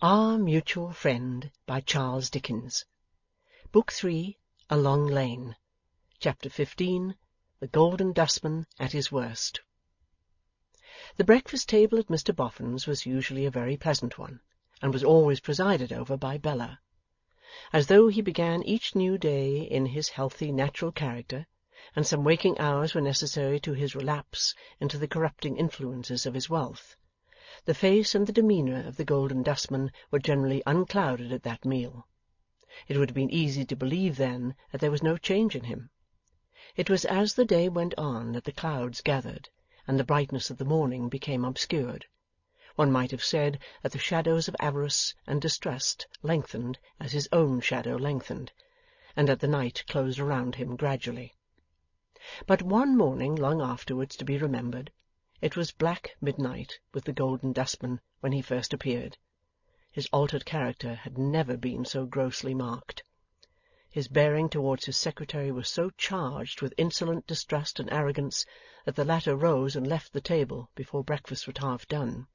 Our Mutual Friend, by Charles Dickens. Book 3, A Long Lane. Chapter 15, The Golden Dustman at his Worst. The breakfast table at Mr Boffin's was usually a very pleasant one, and was always presided over by Bella. As though he began each new day in his healthy natural character, and some waking hours were necessary to his relapse into the corrupting influences of his wealth, the face and the demeanour of the Golden Dustman were generally unclouded at that meal. It would have been easy to believe then that there was no change in him. It was as the day went on that the clouds gathered, and the brightness of the morning became obscured. One might have said that the shadows of avarice and distrust lengthened as his own shadow lengthened, and that the night closed around him gradually. But one morning long afterwards to be remembered, it was black midnight with the Golden Dustman when he first appeared. His altered character had never been so grossly marked. His bearing towards his secretary was so charged with insolent distrust and arrogance that the latter rose and left the table before breakfast was half done.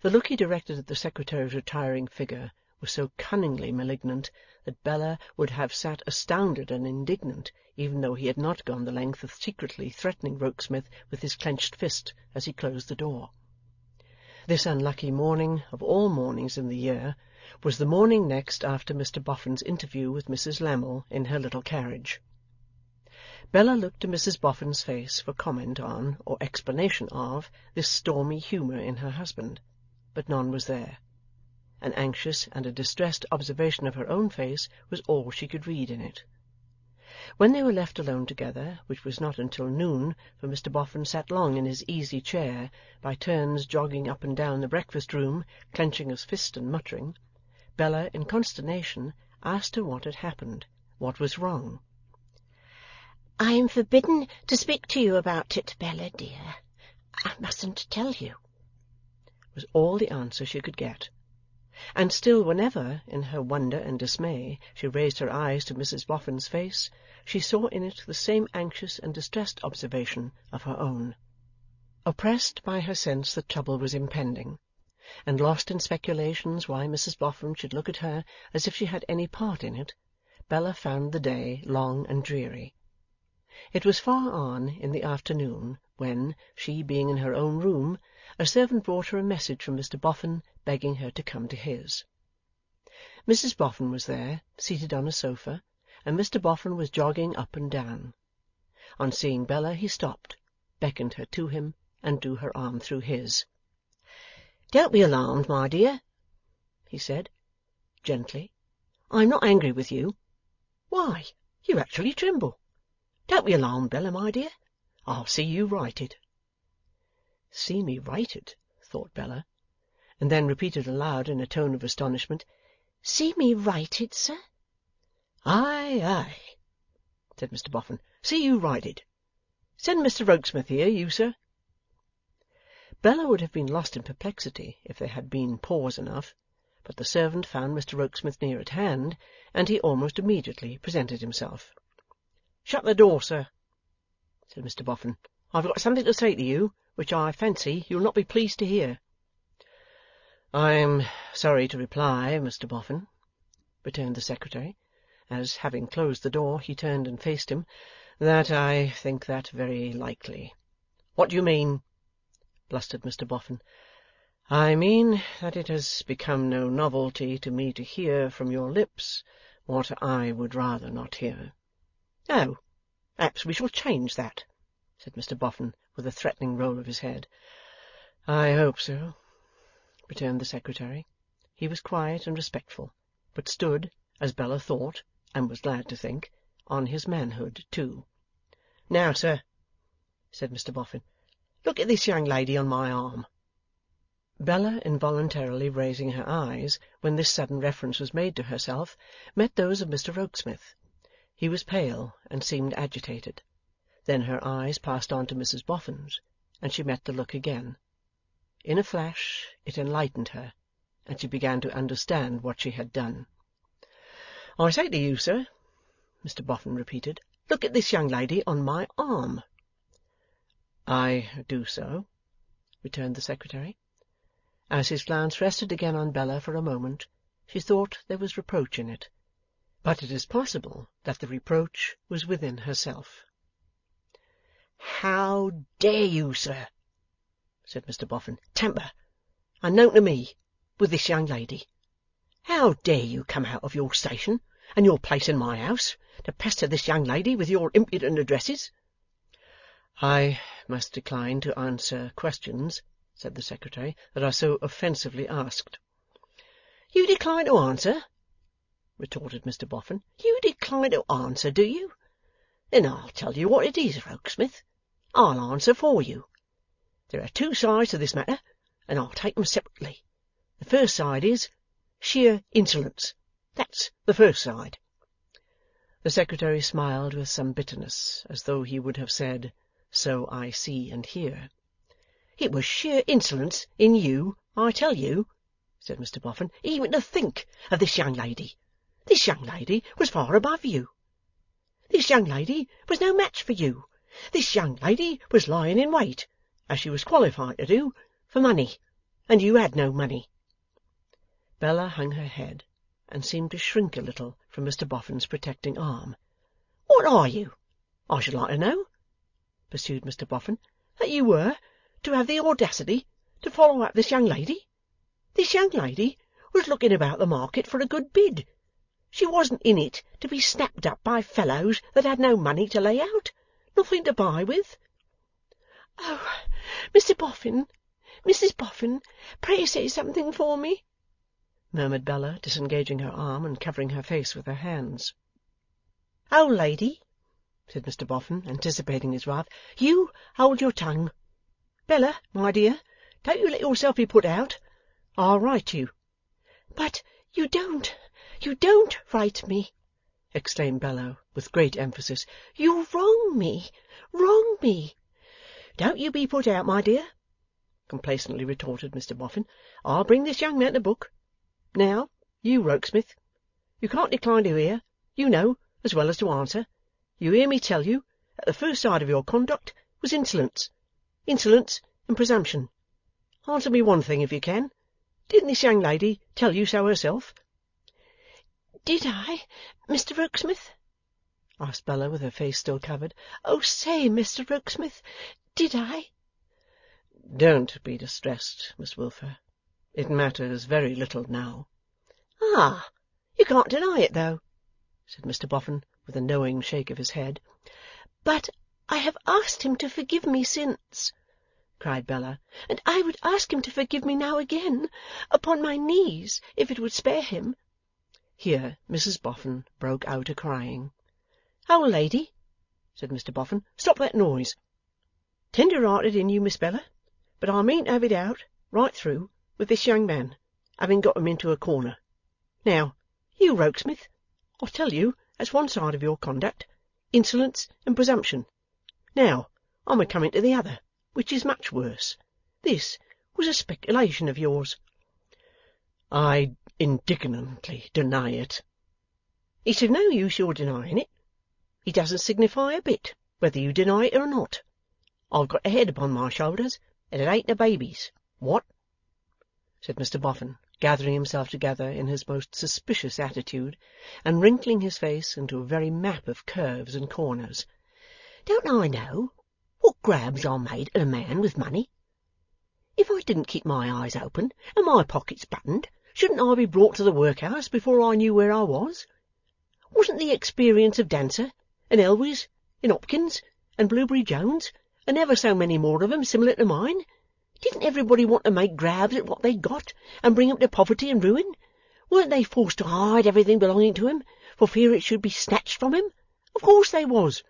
The look he directed at the secretary's retiring figure was so cunningly malignant that Bella would have sat astounded and indignant, even though he had not gone the length of secretly threatening Rokesmith with his clenched fist as he closed the door. This unlucky morning, of all mornings in the year, was the morning next after Mr Boffin's interview with Mrs Lammle in her little carriage. Bella looked to Mrs Boffin's face for comment on, or explanation of, this stormy humour in her husband, but none was there. An anxious and a distressed observation of her own face was all she could read in it. When they were left alone together, which was not until noon, for Mr Boffin sat long in his easy chair, by turns jogging up and down the breakfast-room, clenching his fist and muttering, Bella, in consternation, asked her what had happened, what was wrong. "I am forbidden to speak to you about it, Bella, dear. I mustn't tell you," was all the answer she could get. And still, whenever, in her wonder and dismay, she raised her eyes to Mrs Boffin's face, she saw in it the same anxious and distressed observation of her own. Oppressed by her sense that trouble was impending, and lost in speculations why Mrs Boffin should look at her as if she had any part in it, Bella found the day long and dreary. It was far on in the afternoon when, she being in her own room, a servant brought her a message from Mr Boffin begging her to come to his. Mrs Boffin was there, seated on a sofa, and Mr Boffin was jogging up and down. On seeing Bella he stopped, beckoned her to him, and drew her arm through his. "Don't be alarmed, my dear," he said, gently. "I am not angry with you. Why, you actually tremble. Don't be alarmed, Bella, my dear. I'll see you righted." See me righted, thought Bella, and then repeated aloud in a tone of astonishment, "See me righted, sir?" "Aye, aye," said Mr Boffin. "See you righted. Send Mr Rokesmith here, you sir." Bella would have been lost in perplexity if there had been pause enough, but the servant found Mr Rokesmith near at hand, and he almost immediately presented himself. "Shut the door, sir," said Mr Boffin. "I've got something to say to you, which I fancy you'll not be pleased to hear." "I am sorry to reply, Mr Boffin," returned the secretary, as, having closed the door, he turned and faced him, "that I think that very likely." "What do you mean?" blustered Mr Boffin. "I mean that it has become no novelty to me to hear from your lips what I would rather not hear." "Oh, perhaps we shall change that," said Mr Boffin, with a threatening roll of his head. "I hope so," returned the secretary. He was quiet and respectful, but stood, as Bella thought, and was glad to think, on his manhood too. "Now, sir," said Mr Boffin, "look at this young lady on my arm." Bella, involuntarily raising her eyes when this sudden reference was made to herself, met those of Mr Rokesmith. He was pale and seemed agitated. Then her eyes passed on to Mrs Boffin's, and she met the look again. In a flash it enlightened her, and she began to understand what she had done. "I say to you, sir," Mr Boffin repeated, "look at this young lady on my arm." "I do so," returned the secretary. As his glance rested again on Bella for a moment, she thought there was reproach in it, but it is possible that the reproach was within herself. "How dare you, sir," said Mr Boffin, "tamper, unknown to me, with this young lady? How dare you come out of your station and your place in my house to pester this young lady with your impudent addresses?" "I must decline to answer questions," said the Secretary, "that are so offensively asked." "You decline to answer?" retorted Mr Boffin. "You decline to answer, do you? Then I'll tell you what it is, Rokesmith. I'll answer for you. There are two sides to this matter, and I'll take them separately. The first side is sheer insolence. That's the first side." The Secretary smiled with some bitterness, as though he would have said, "So I see and hear." "It was sheer insolence in you, I tell you," said Mr Boffin, "even to think of this young lady. This young lady was far above you. This young lady was no match for you. This young lady was lying in wait, as she was qualified to do, for money, and you had no money." Bella hung her head, and seemed to shrink a little from Mr Boffin's protecting arm. "What are you, I should like to know," pursued Mr Boffin, "that you were to have the audacity to follow up this young lady? This young lady was looking about the market for a good bid. She wasn't in it to be snapped up by fellows that had no money to lay out, nothing to buy with." "Oh, Mr Boffin, Mrs Boffin, pray say something for me," murmured Bella, disengaging her arm and covering her face with her hands. "Old lady," said Mr Boffin, anticipating his wife, "you hold your tongue. Bella, my dear, don't you let yourself be put out. I'll write you." "But you don't write me," exclaimed Bella, with great emphasis. "You wrong me, wrong me." "Don't you be put out, my dear," complacently retorted Mr Boffin. "I'll bring this young man to book. Now, you, Rokesmith, you can't decline to hear, you know, as well as to answer. You hear me tell you that the first side of your conduct was insolence and presumption. Answer me one thing, if you can. Didn't this young lady tell you so herself?" "Did I, Mr Rokesmith?" asked Bella, with her face still covered. "Oh, say, Mr Rokesmith, did I?" "Don't be distressed, Miss Wilfer. It matters very little now." "Ah, you can't deny it, though," said Mr Boffin, with a knowing shake of his head. "But I have asked him to forgive me since," cried Bella, "and I would ask him to forgive me now again, upon my knees, if it would spare him." Here Mrs Boffin broke out a-crying. "Old lady," said Mr Boffin, "stop that noise. Tender-hearted in you, Miss Bella, but I mean to have it out, right through, with this young man, having got him into a corner. Now, you, Rokesmith, I tell you that's one side of your conduct, insolence and presumption. Now, I'm a-coming to the other, which is much worse. This was a speculation of yours." "I indignantly deny it." "It's of no use your denying it. It doesn't signify a bit whether you deny it or not. I've got a head upon my shoulders, and it ain't a baby's. What?" said Mr Boffin, gathering himself together in his most suspicious attitude, and wrinkling his face into a very map of curves and corners. "Don't I know what grabs are made at a man with money? If I didn't keep my eyes open and my pockets buttoned, shouldn't I be brought to the workhouse before I knew where I was? Wasn't the experience of Dancer, and Elwes, and Hopkins, and Blueberry Jones, and ever so many more of 'em similar to mine? Didn't everybody want to make grabs at what they'd got, and bring 'em to poverty and ruin? Weren't they forced to hide everything belonging to 'em, for fear it should be snatched from 'em? Of course they was.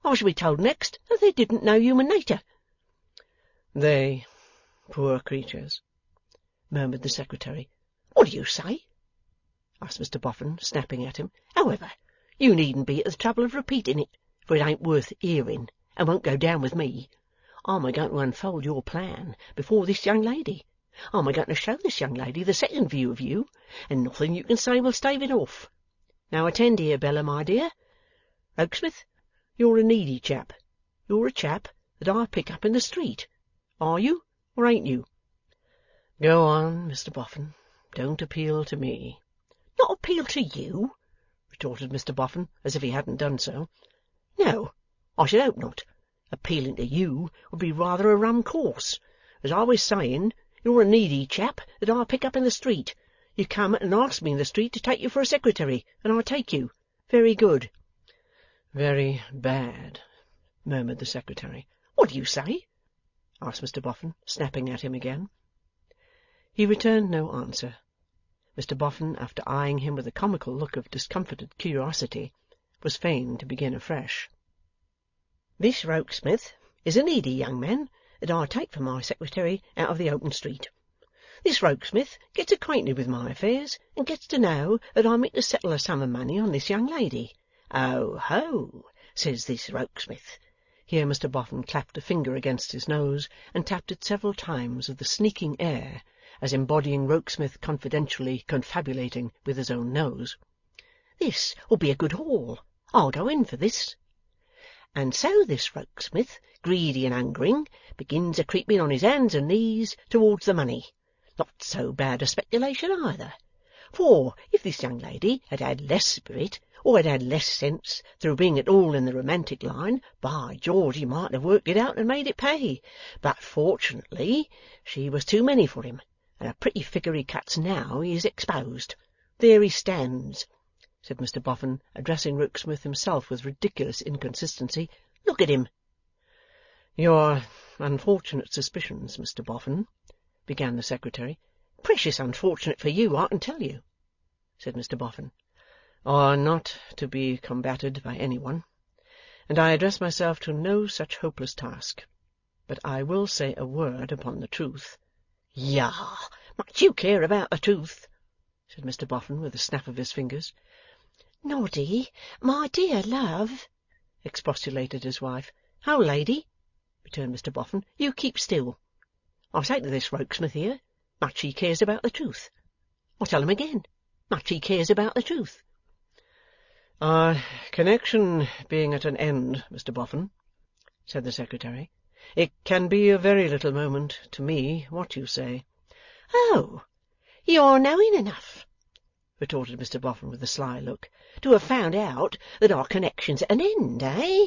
I shall be told next that they didn't know human nature." "They, poor creatures," murmured the Secretary. "What do you say?" asked Mr Boffin, snapping at him. "However, you needn't be at the trouble of repeating it, for it ain't worth hearing, and won't go down with me. I'm a-going to unfold your plan before this young lady. I'm a-going to show this young lady the second view of you, and nothing you can say will stave it off. Now attend here, Bella, my dear. Rokesmith, you're a needy chap. You're a chap that I pick up in the street. Are you, or ain't you?" Go on, Mr Boffin. Don't appeal to me. Not appeal to you? Retorted Mr Boffin, as if he hadn't done so. No, I should hope not. Appealing to you would be rather a rum course. As I was saying, you're a needy chap that I pick up in the street. You come and ask me in the street to take you for a secretary, and I take you. Very good. Very bad, murmured the secretary. What do you say? Asked Mr Boffin, snapping at him again. He returned no answer. Mr Boffin, after eyeing him with a comical look of discomfited curiosity, was fain to begin afresh. This Rokesmith is a needy young man that I take for my secretary out of the open street. This Rokesmith gets acquainted with my affairs, and gets to know that I mean to settle a sum of money on this young lady. Oh ho, says this Rokesmith. Here Mr Boffin clapped a finger against his nose, and tapped it several times with a sneaking air, as embodying Rokesmith confidentially confabulating with his own nose. This will be a good haul. I'll go in for this. And so this Rokesmith, greedy and hungering, begins a-creeping on his hands and knees towards the money. Not so bad a speculation either. For if this young lady had had less spirit, or had had less sense through being at all in the romantic line, by George, he might have worked it out and made it pay. But fortunately she was too many for him, and a pretty figure he cuts now he is exposed. There he stands, said Mr Boffin, addressing Rokesmith himself with ridiculous inconsistency. Look at him. Your unfortunate suspicions, Mr Boffin, began the secretary. Precious unfortunate for you, I can tell you, said Mr Boffin. Are not to be combated by any one, and I address myself to no such hopeless task. But I will say a word upon the truth. Yah! Much you care about the truth, said Mr Boffin with a snap of his fingers. Noddy, my dear love, expostulated his wife. Oh, lady, returned Mr Boffin, you keep still. I say to this Rokesmith here, much he cares about the truth. I'll tell him again, much he cares about the truth. Our connection being at an end, Mr Boffin, said the secretary, it can be of very little moment to me what you say. Oh, you're knowing enough, retorted Mr Boffin with a sly look, to have found out that our connection's at an end, eh?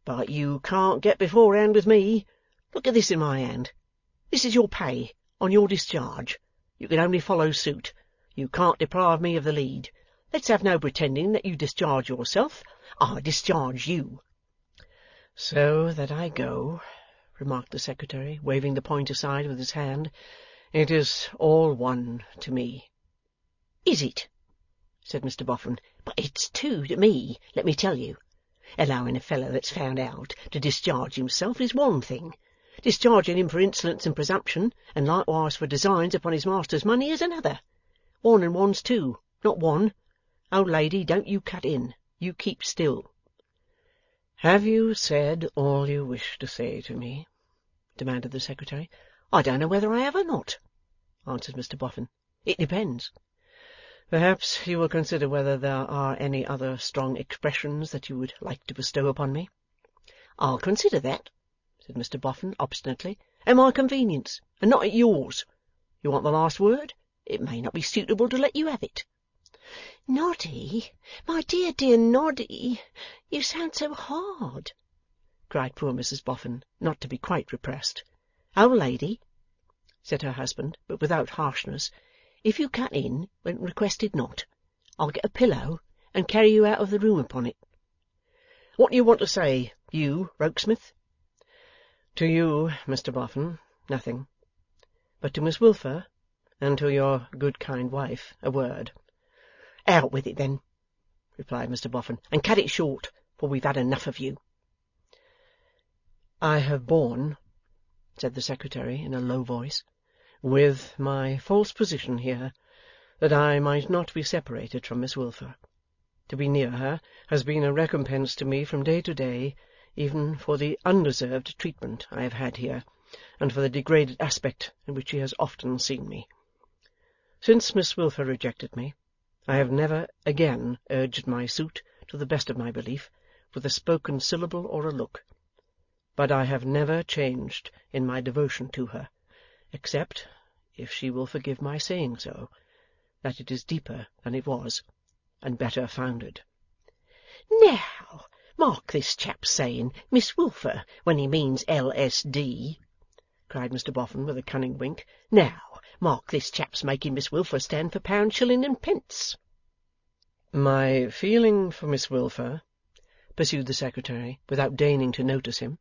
But you can't get beforehand with me. Look at this in my hand. This is your pay, on your discharge. You can only follow suit. You can't deprive me of the lead. Let's have no pretending that you discharge yourself. I discharge you. So that I go, remarked the secretary, waving the point aside with his hand. It is all one to me. Is it? Said Mr Boffin. But it's two to me, let me tell you. Allowing a fellow that's found out to discharge himself is one thing. Discharging him for insolence and presumption, and likewise for designs upon his master's money, is another. 1 and 1's 2, not 1. Old lady, don't you cut in. You keep still. Have you said all you wish to say to me? Demanded the secretary. I don't know whether I have or not, answered Mr Boffin. It depends. Perhaps you will consider whether there are any other strong expressions that you would like to bestow upon me. I'll consider that, said Mr Boffin obstinately, at my convenience, and not at yours. You want the last word? It may not be suitable to let you have it. Noddy, my dear, dear Noddy, you sound so hard, cried poor Mrs Boffin, not to be quite repressed. Old lady, said her husband, but without harshness, if you cut in when requested not, I'll get a pillow and carry you out of the room upon it. What do you want to say, you, Rokesmith? To you, Mr Boffin, nothing. But to Miss Wilfer, and to your good kind wife, a word. Out with it, then, replied Mr Boffin, and cut it short, for we've had enough of you. I have borne, said the secretary in a low voice, with my false position here, that I might not be separated from Miss Wilfer. To be near her has been a recompense to me from day to day, even for the undeserved treatment I have had here, and for the degraded aspect in which she has often seen me. Since Miss Wilfer rejected me, I have never again urged my suit, to the best of my belief, with a spoken syllable or a look. But I have never changed in my devotion to her, except if she will forgive my saying so, that it is deeper than it was, and better founded. Now, mark this chap's saying Miss Wilfer when he means L.S.D., cried Mr Boffin with a cunning wink. Now, mark this chap's making Miss Wilfer stand for pound, shilling, and pence. My feeling for Miss Wilfer, pursued the secretary, without deigning to notice him,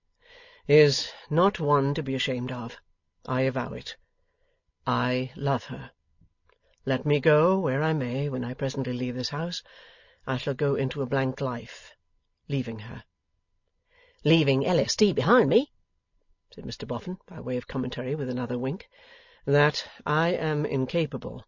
is not one to be ashamed of. I avow it. I love her. Let me go where I may when I presently leave this house, I shall go into a blank life, leaving her. Leaving L.S.D. behind me, said Mr Boffin, by way of commentary, with another wink. That I am incapable,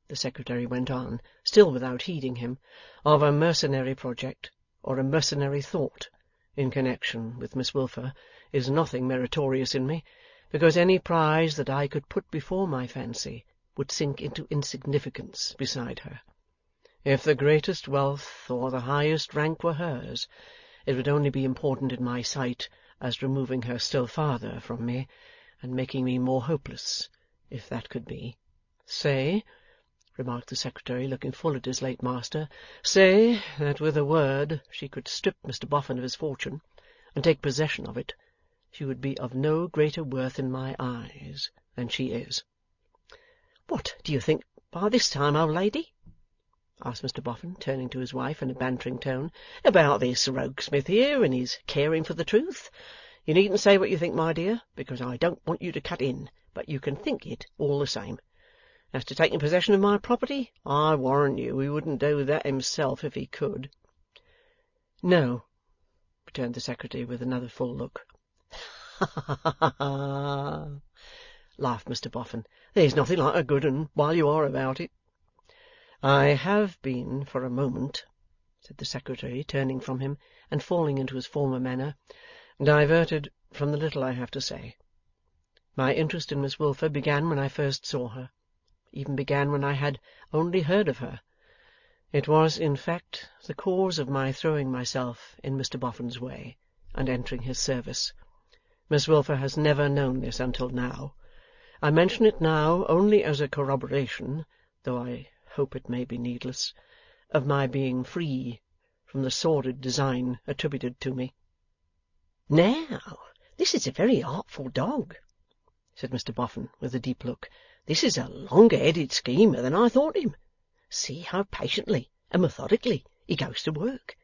the secretary went on, still without heeding him, of a mercenary project, or a mercenary thought, in connection with Miss Wilfer, is nothing meritorious in me, because any prize that I could put before my fancy would sink into insignificance beside her. If the greatest wealth or the highest rank were hers, it would only be important in my sight as removing her still farther from me, and making me more hopeless, if that could be. Say, remarked the secretary, looking full at his late master, say that with a word she could strip Mr Boffin of his fortune, and take possession of it, she would be of no greater worth in my eyes than she is. What do you think by this time, old lady? Asked Mr Boffin, turning to his wife in a bantering tone, about this Rokesmith here, and his caring for the truth? You needn't say what you think, my dear, because I don't want you to cut in, but you can think it all the same. As to taking possession of my property, I warrant you he wouldn't do that himself if he could. No, returned the secretary with another full look. Ha ha ha ha! Laughed Mr Boffin. There's nothing like a good un while you are about it. I have been, for a moment, said the secretary, turning from him and falling into his former manner, diverted from the little I have to say. My interest in Miss Wilfer began when I first saw her, even began when I had only heard of her. It was, in fact, the cause of my throwing myself in Mr Boffin's way, and entering his service. Miss Wilfer has never known this until now. I mention it now only as a corroboration, though I hope it may be needless, of my being free from the sordid design attributed to me. Now, this is a very artful dog, said Mr Boffin, with a deep look. This is a longer-headed schemer than I thought him. See how patiently and methodically he goes to work.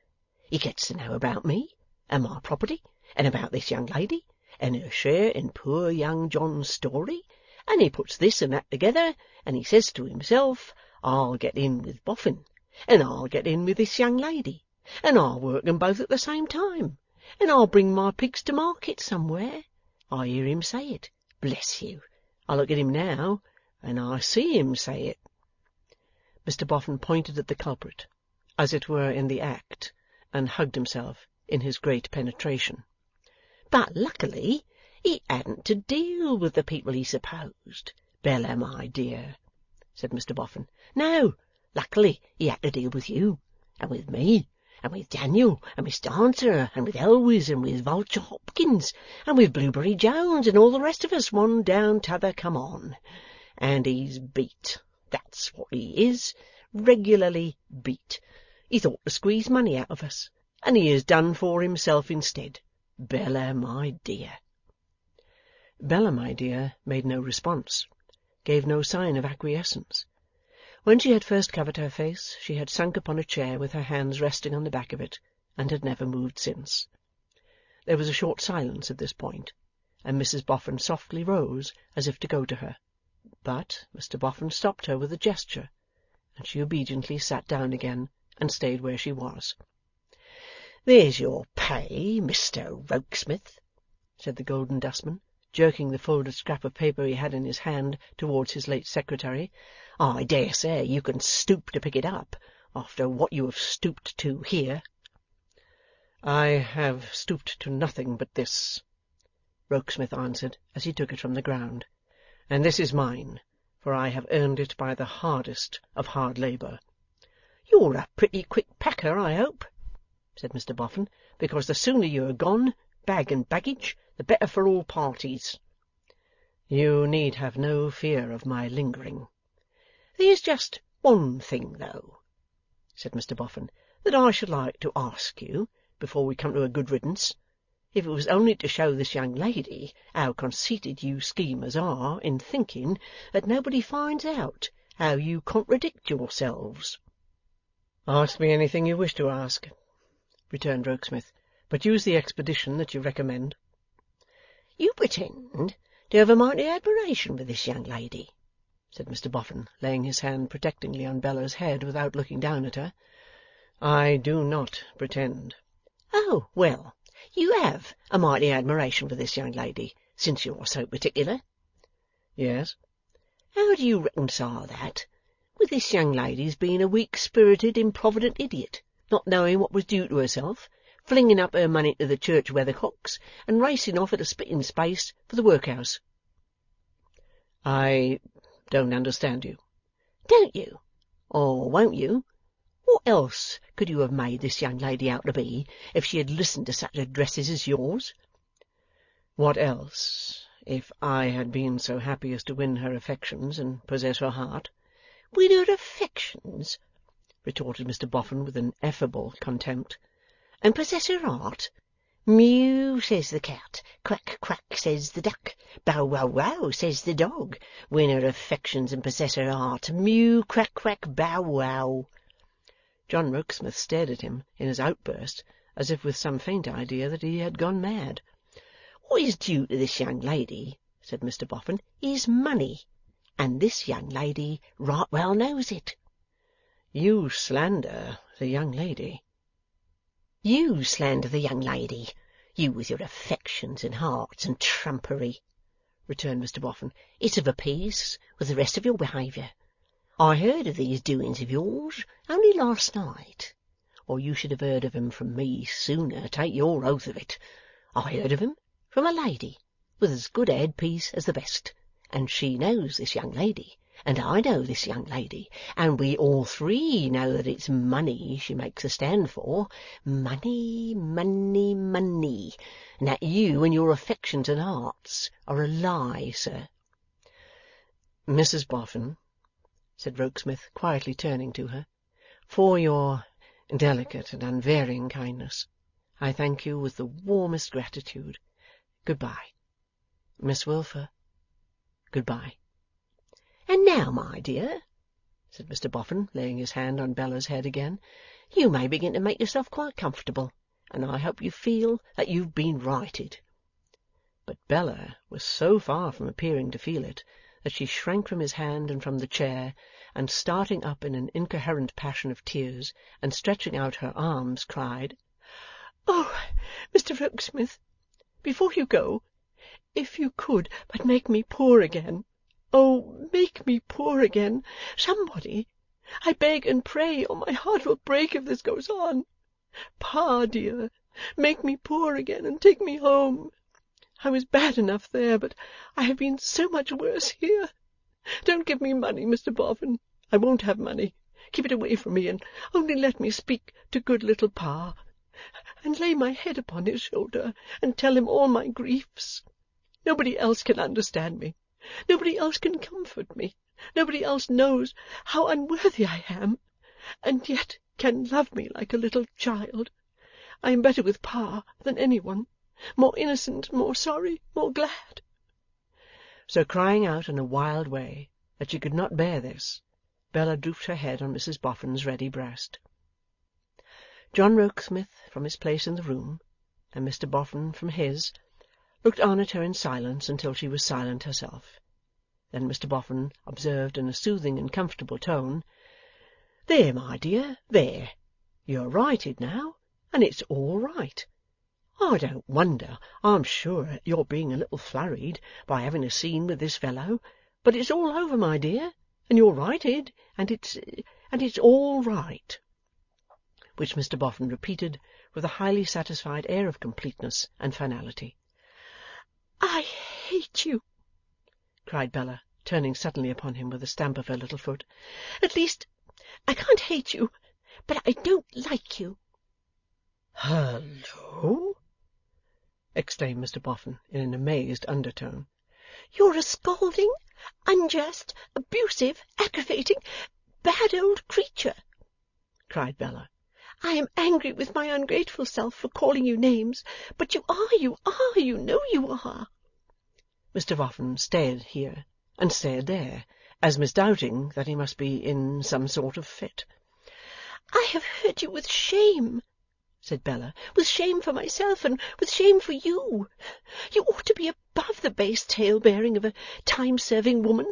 He gets to know about me, and my property, and about this young lady, and her share in poor young John's story, and he puts this and that together, and he says to himself, I'll get in with Boffin, and I'll get in with this young lady, and I'll work 'em both at the same time, and I'll bring my pigs to market somewhere. I hear him say it. Bless you, I look at him now, and I see him say it. Mr Boffin pointed at the culprit, as it were in the act, and hugged himself in his great penetration. But luckily he hadn't to deal with the people he supposed, Bella, my dear, said Mr Boffin. No, luckily he had to deal with you, and with me, and with Daniel, and Miss Dancer, and with Elwes, and with Vulture Hopkins, and with Blueberry Jones, and all the rest of us, one down t'other come on. And he's beat. That's what he is, regularly beat. He thought to squeeze money out of us, and he has done for himself instead. Bella, my dear. Bella, my dear, made no response, gave no sign of acquiescence. When she had first covered her face, she had sunk upon a chair with her hands resting on the back of it, and had never moved since. There was a short silence at this point, and Mrs Boffin softly rose as if to go to her, but Mr Boffin stopped her with a gesture, and she obediently sat down again and stayed where she was. There's your pay, Mr Rokesmith, said the Golden Dustman, jerking the folded scrap of paper he had in his hand towards his late secretary. I dare say you can stoop to pick it up, after what you have stooped to here. I have stooped to nothing but this, Rokesmith answered, as he took it from the ground, and this is mine, for I have earned it by the hardest of hard labour. You're a pretty quick packer, I hope, said Mr Boffin, because the sooner you are gone, bag and baggage, the better for all parties. You need have no fear of my lingering. There's just one thing, though,' said Mr Boffin, 'that I should like to ask you before we come to a good riddance, if it was only to show this young lady how conceited you schemers are in thinking that nobody finds out how you contradict yourselves.' 'Ask me anything you wish to ask,' returned Rokesmith, 'but use the expedition that you recommend.' 'You pretend to have a mighty admiration for this young lady,' said Mr Boffin, laying his hand protectingly on Bella's head without looking down at her. 'I do not pretend.' 'Oh, well, you have a mighty admiration for this young lady, since you're so particular.' 'Yes.' 'How do you reconcile that with this young lady's being a weak-spirited, improvident idiot, not knowing what was due to herself, flinging up her money to the church weathercocks, and racing off at a spitting space for the workhouse?' 'I don't understand you.' 'Don't you? Or won't you? What else could you have made this young lady out to be, if she had listened to such addresses as yours?' 'What else, if I had been so happy as to win her affections and possess her heart?' 'Win her affections?' retorted Mr Boffin with ineffable contempt. 'And possess her heart? Mew, says the cat. Quack, quack, says the duck. Bow, wow, wow, says the dog. Win her affections and possess her heart. Mew, quack, quack, bow, wow.' John Rokesmith stared at him in his outburst, as if with some faint idea that he had gone mad. 'What is due to this young lady,' said Mr Boffin, 'is money, and this young lady right well knows it.' 'You slander the young lady.' 'You slander the young lady, you with your affections and hearts and trumpery,' returned Mr Boffin. 'It's of a piece with the rest of your behaviour. I heard of these doings of yours only last night, or you should have heard of 'em from me sooner, take your oath of it. I heard of 'em from a lady with as good a headpiece as the best, and she knows this young lady, and I know this young lady, and we all three know that it's money she makes a stand for. Money, money, money, and that you and your affections and hearts are a lie, sir.' 'Mrs Boffin,' said Rokesmith, quietly turning to her, 'for your delicate and unvarying kindness, I thank you with the warmest gratitude. Good-bye. Miss Wilfer, good-bye.' 'And now, my dear,' said Mr Boffin, laying his hand on Bella's head again, 'you may begin to make yourself quite comfortable, and I hope you feel that you've been righted.' But Bella was so far from appearing to feel it, that she shrank from his hand and from the chair, and starting up in an incoherent passion of tears, and stretching out her arms, cried, 'Oh, Mr Rokesmith, before you go, if you could but make me poor again! Oh, make me poor again, somebody! I beg and pray, or my heart will break if this goes on. Pa, dear, make me poor again, and take me home. I was bad enough there, but I have been so much worse here. Don't give me money, Mr Boffin. I won't have money. Keep it away from me, and only let me speak to good little Pa, and lay my head upon his shoulder, and tell him all my griefs. Nobody else can understand me. Nobody else can comfort me. Nobody else knows how unworthy I am, and yet can love me like a little child. I am better with Pa than any one, more innocent, more sorry, more glad.' So, crying out in a wild way that she could not bear this, Bella drooped her head on Mrs Boffin's ready breast. John Rokesmith from his place in the room, and Mr Boffin from his, looked on at her in silence until she was silent herself. Then Mr Boffin observed in a soothing and comfortable tone, 'There, my dear, there! You're righted now, and it's all right. I don't wonder, I'm sure, at your being a little flurried by having a scene with this fellow, but it's all over, my dear, and you're righted, and it's all right.' Which Mr Boffin repeated with a highly satisfied air of completeness and finality. 'I hate you!' cried Bella, turning suddenly upon him with a stamp of her little foot. 'At least, I can't hate you, but I don't like you.' 'Hallo!' exclaimed Mr Boffin in an amazed undertone. You're a scolding, unjust, abusive, aggravating, bad old creature, cried Bella. I am angry with my ungrateful self for calling you names, but you know you are. Mr. Boffin stared here, and stared there, as misdoubting that he must be in some sort of fit. I have heard you with shame, said Bella, with shame for myself and with shame for you. You ought to be above the base tale-bearing of a time-serving woman,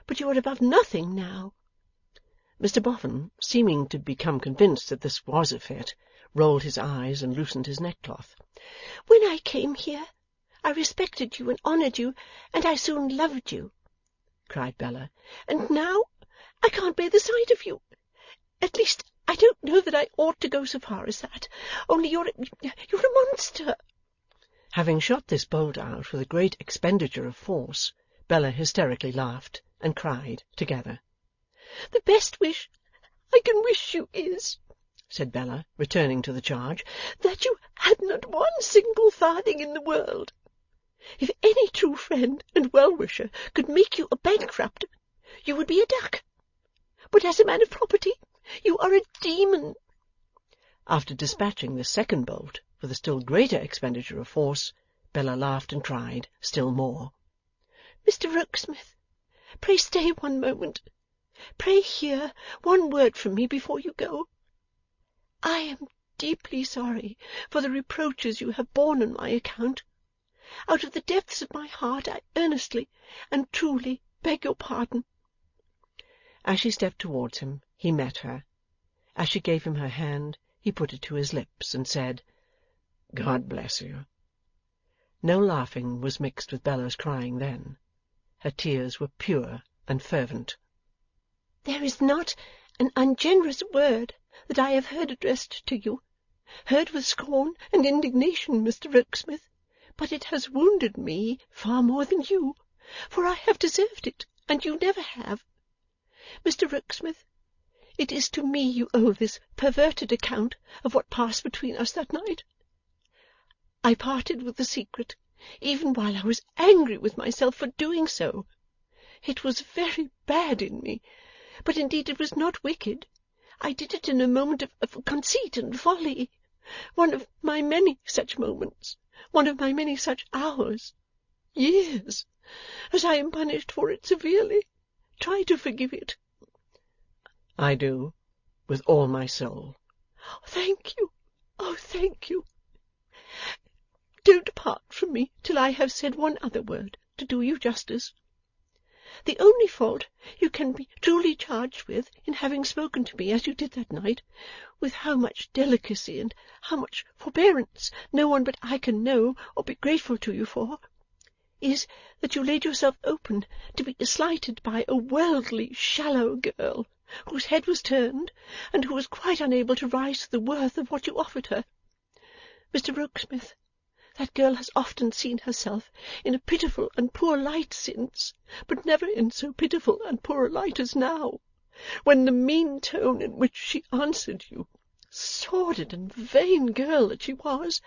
but you are above nothing now. Mr. Boffin, seeming to become convinced that this was a fit, rolled his eyes and loosened his neckcloth. When I came here, I respected you and honoured you, and I soon loved you, cried Bella. And now I can't bear the sight of you. At least, I don't know that I ought to go so far as that. Only you're a monster. Having shot this bolt out with a great expenditure of force, Bella hysterically laughed and cried together. The best wish I can wish you is, said Bella, returning to the charge, that you had not one single farthing in the world. If any true friend and well-wisher could make you a bankrupt, you would be a duck. But as a man of property, you are a demon. After dispatching this second bolt with a still greater expenditure of force, Bella laughed and cried still more. Mr. Rokesmith, pray stay one moment. Pray hear one word from me before you go. I am deeply sorry for the reproaches you have borne on my account. Out of the depths of my heart I earnestly and truly beg your pardon. As she stepped towards him, he met her. As she gave him her hand, he put it to his lips and said, "God bless you." No laughing was mixed with Bella's crying then. Her tears were pure and fervent. There is not an ungenerous word that I have heard addressed to you, heard with scorn and indignation, Mr. Rokesmith, but it has wounded me far more than you, for I have deserved it, and you never have. Mr. Rokesmith, it is to me you owe this perverted account of what passed between us that night. I parted with the secret, even while I was angry with myself for doing so. It was very bad in me, but indeed it was not wicked. I did it in a moment of conceit and folly, one of my many such moments, one of my many such hours. Years, as I am punished for it severely. Try to forgive it. I do, with all my soul. Thank you. Oh, thank you. Don't part from me till I have said one other word to do you justice. The only fault you can be truly charged with in having spoken to me as you did that night, with how much delicacy and how much forbearance no one but I can know or be grateful to you for, is that you laid yourself open to be slighted by a worldly, shallow girl, whose head was turned, and who was quite unable to rise to the worth of what you offered her. Mr. Rokesmith, that girl has often seen herself in a pitiful and poor light since, but never in so pitiful and poor a light as now, when the mean tone in which she answered you, sordid and vain girl that she was,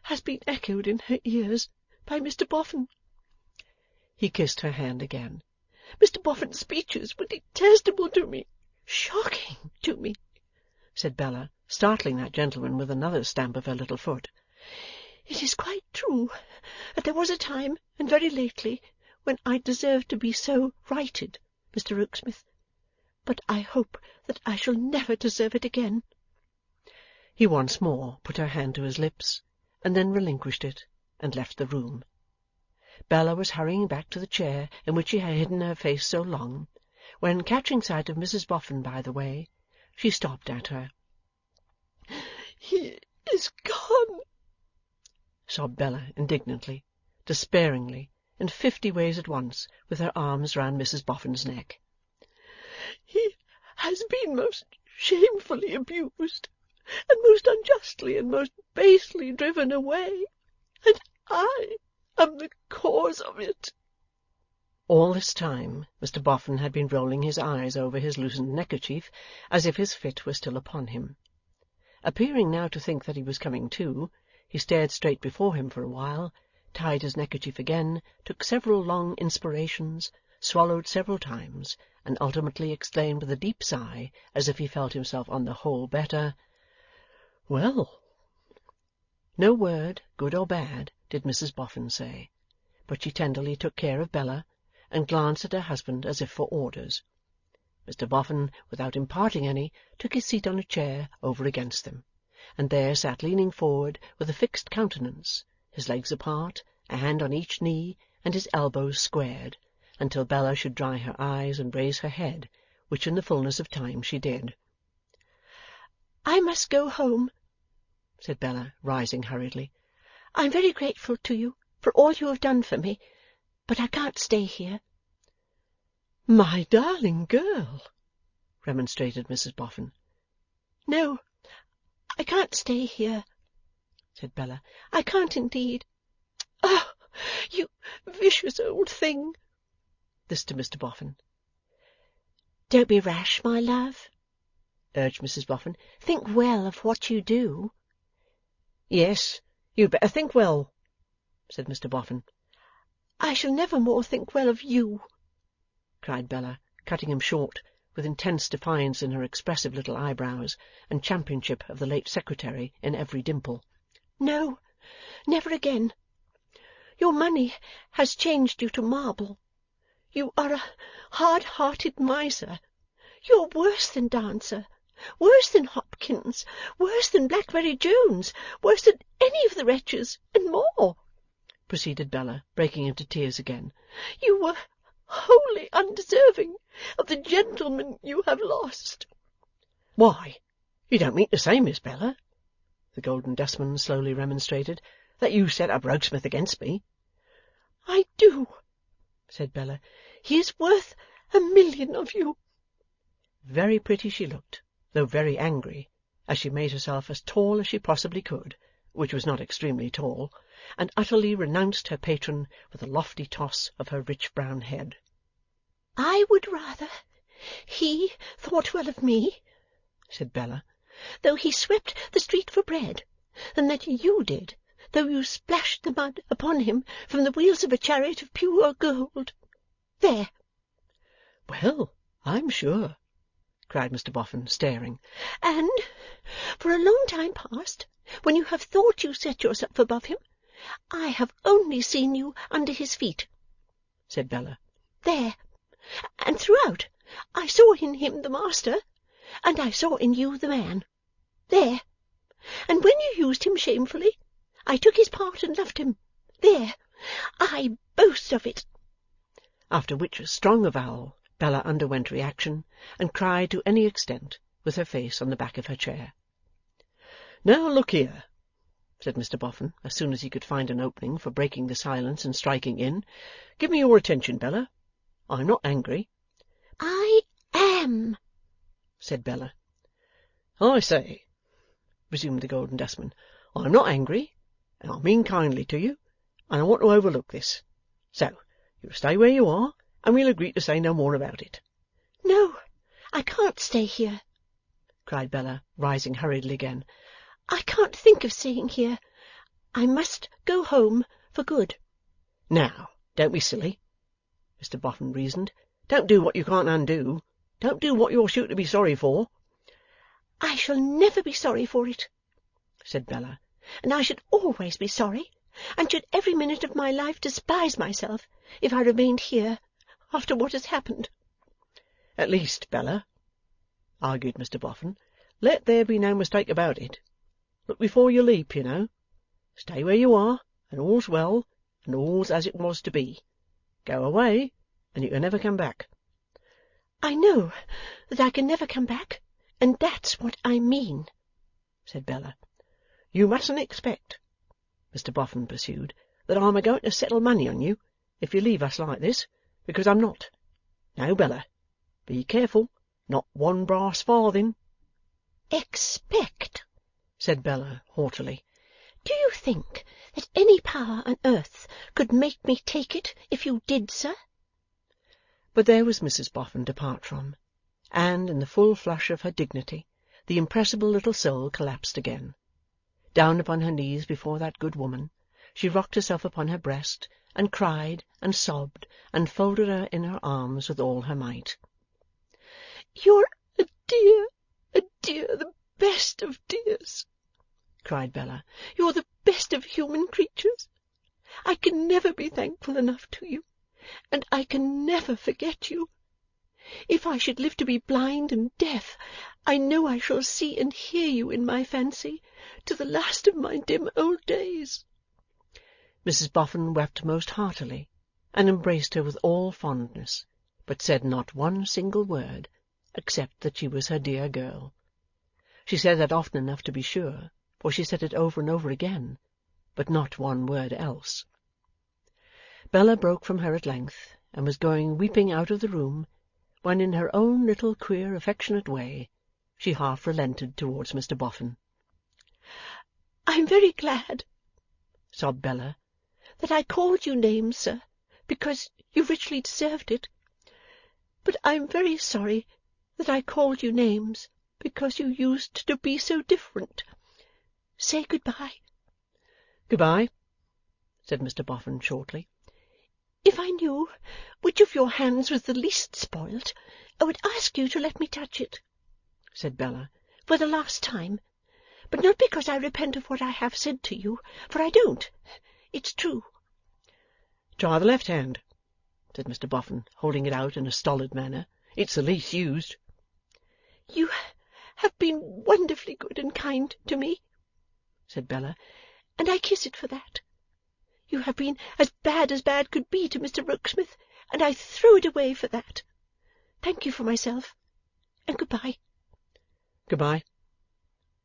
has been echoed in her ears by Mr. Boffin. He kissed her hand again. Mr. Boffin's speeches were detestable to me, shocking to me, said Bella, startling that gentleman with another stamp of her little foot. It is quite true that there was a time, and very lately, when I deserved to be so righted, Mr. Rokesmith, but I hope that I shall never deserve it again. He once more put her hand to his lips, and then relinquished it, and left the room. Bella was hurrying back to the chair in which she had hidden her face so long, when, catching sight of Mrs. Boffin by the way, she stopped at her. "He is gone," sobbed Bella indignantly, despairingly, in 50 ways at once, with her arms round Mrs. Boffin's neck. "He has been most shamefully abused, and most unjustly and most basely driven away, and I am the cause of it." All this time Mr. Boffin had been rolling his eyes over his loosened neckerchief, as if his fit were still upon him. Appearing now to think that he was coming to, he stared straight before him for a while, tied his neckerchief again, took several long inspirations, swallowed several times, and ultimately exclaimed with a deep sigh, as if he felt himself on the whole better, "Well!" No word, good or bad, did Mrs Boffin say, but she tenderly took care of Bella, and glanced at her husband as if for orders. Mr Boffin, without imparting any, took his seat on a chair over against them, and there sat leaning forward with a fixed countenance, his legs apart, a hand on each knee, and his elbows squared, until Bella should dry her eyes and raise her head, which in the fullness of time she did. "I must go home," said Bella, rising hurriedly. "I'm very grateful to you for all you have done for me, but I can't stay here." "My darling girl!" remonstrated Mrs Boffin. "No, I can't stay here," said Bella. "I can't indeed. Oh, you vicious old thing!" This to Mr Boffin. "Don't be rash, my love," urged Mrs Boffin. "Think well of what you do." "Yes, you'd better think well," said Mr Boffin. "I shall never more think well of you," cried Bella, cutting him short, with intense defiance in her expressive little eyebrows, and championship of the late secretary in every dimple. "No, never again. Your money has changed you to marble. You are a hard-hearted miser. You're worse than Dancer, worse than Hopkins, worse than Blackberry Jones, worse than any of the wretches, and more," proceeded Bella, breaking into tears again. "You were wholly undeserving of the gentleman you have lost." "Why, you don't mean to say, Miss Bella," the Golden Dustman slowly remonstrated, "that you set up Rokesmith against me?" "I do," said Bella. "He is worth 1,000,000 of you." Very pretty she looked, though very angry, as she made herself as tall as she possibly could, which was not extremely tall, and utterly renounced her patron with a lofty toss of her rich brown head. "I would rather he thought well of me," said Bella, "though he swept the street for bread, than that you did, though you splashed the mud upon him from the wheels of a chariot of pure gold. There!" "Well, I'm sure!" cried Mr Boffin, staring. "And for a long time past, when you have thought you set yourself above him, I have only seen you under his feet," said Bella. "There! And throughout I saw in him the master, and I saw in you the man. There! And when you used him shamefully, I took his part and loved him. There! I boast of it." After which strong avowal Bella underwent reaction, and cried to any extent, with her face on the back of her chair. "Now look here," said Mr Boffin, as soon as he could find an opening for breaking the silence and striking in. "Give me your attention, Bella. I'm not angry." "I am," said Bella. "I say," resumed the Golden Dustman, "I'm not angry, and I mean kindly to you, and I want to overlook this. So, you'll stay where you are, and we'll agree to say no more about it." "No, I can't stay here," cried Bella, rising hurriedly again. "I can't think of staying here. I must go home for good." "Now, don't be silly," Mr Boffin reasoned. "Don't do what you can't undo. Don't do what you're sure to be sorry for." "I shall never be sorry for it," said Bella, "and I should always be sorry, and should every minute of my life despise myself, if I remained here, after what has happened." "At least, Bella," argued Mr Boffin, "let there be no mistake about it. Look before you leap, you know. Stay where you are, and all's well, and all's as it was to be. Go away, and you can never come back." "I know that I can never come back, and that's what I mean," said Bella. "You mustn't expect," Mr Boffin pursued, "that I'm a-going to settle money on you, if you leave us like this, because I'm not. No, Bella, be careful. Not one brass farthing." "Expect!" said Bella haughtily. "Do you think that any power on earth could make me take it, if you did, sir?" But there was Mrs Boffin to part from, and, in the full flush of her dignity, the impressible little soul collapsed again. Down upon her knees before that good woman, She rocked herself upon her breast, and cried, and sobbed, and folded her in her arms with all her might. "You're a dear, the best of dears," cried Bella. "You're the best of human creatures. I can never be thankful enough to you, and I can never forget you. If I should live to be blind and deaf, I know I shall see and hear you in my fancy, to the last of my dim old days." Mrs. Boffin wept most heartily, and embraced her with all fondness, but said not one single word, except that she was her dear girl. She said that often enough to be sure, for she said it over and over again, but not one word else. Bella broke from her at length, and was going weeping out of the room, when in her own little queer affectionate way she half relented towards Mr. Boffin. "I'm very glad," sobbed Bella, "that I called you names, sir, because you richly deserved it. But I'm very sorry that I called you names, because you used to be so different. Say good-bye." "Good-bye," said Mr. Boffin shortly. "If I knew which of your hands was the least spoilt, I would ask you to let me touch it," said Bella, "for the last time, but not because I repent of what I have said to you, for I don't. It's true." "Try the left hand," said Mr. Boffin, holding it out in a stolid manner. "It's the least used." "You have been wonderfully good and kind to me," said Bella, "and I kiss it for that. You have been as bad could be to Mr. Rokesmith, and I throw it away for that. Thank you for myself, and good-bye." "Good-bye,"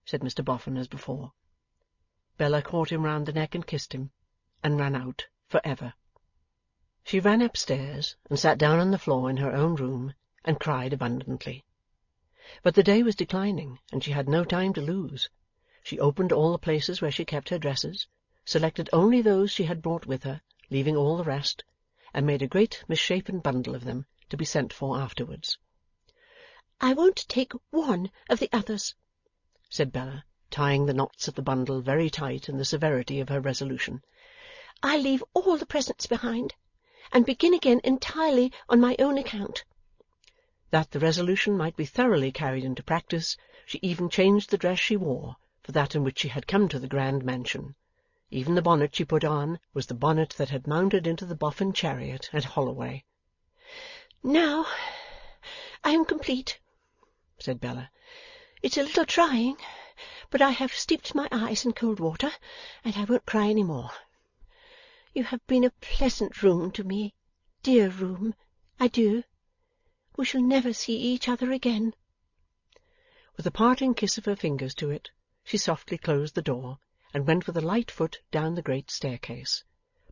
said Mr. Boffin as before. Bella caught him round the neck and kissed him, and ran out for ever. She ran upstairs and sat down on the floor in her own room, and cried abundantly. But the day was declining, and she had no time to lose. She opened all the places where she kept her dresses, selected only those she had brought with her, leaving all the rest, and made a great misshapen bundle of them to be sent for afterwards. "I won't take one of the others," said Bella, tying the knots of the bundle very tight in the severity of her resolution. "I'll leave all the presents behind, and begin again entirely on my own account." That the resolution might be thoroughly carried into practice, she even changed the dress she wore for that in which she had come to the grand mansion. Even the bonnet she put on was the bonnet that had mounted into the Boffin chariot at Holloway. "Now I am complete," said Bella. "It's a little trying, but I have steeped my eyes in cold water, and I won't cry any more. You have been a pleasant room to me, dear room. Adieu. We shall never see each other again." With a parting kiss of her fingers to it, she softly closed the door, and went with a light foot down the great staircase,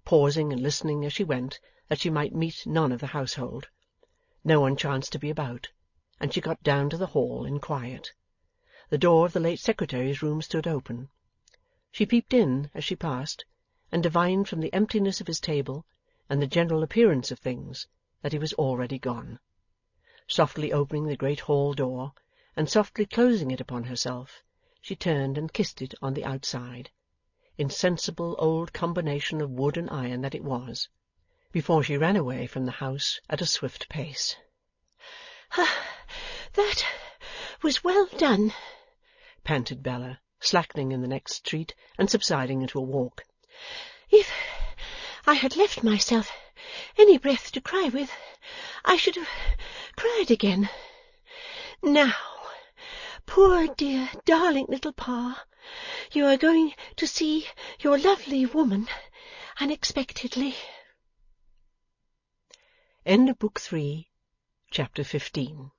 pausing and listening as she went, that she might meet none of the household. No one chanced to be about, and she got down to the hall in quiet. The door of the late secretary's room stood open. She peeped in as she passed, and divined from the emptiness of his table, and the general appearance of things, that he was already gone. Softly opening the great hall door, and softly closing it upon herself, she turned and kissed it on the outside, insensible old combination of wood and iron that it was, before she ran away from the house at a swift pace. "That was well done," panted Bella, slackening in the next street, and subsiding into a walk. "If I had left myself any breath to cry with, I should have cried again. Now, poor dear darling little Pa, you are going to see your lovely woman unexpectedly." End of Book 3, Chapter 15.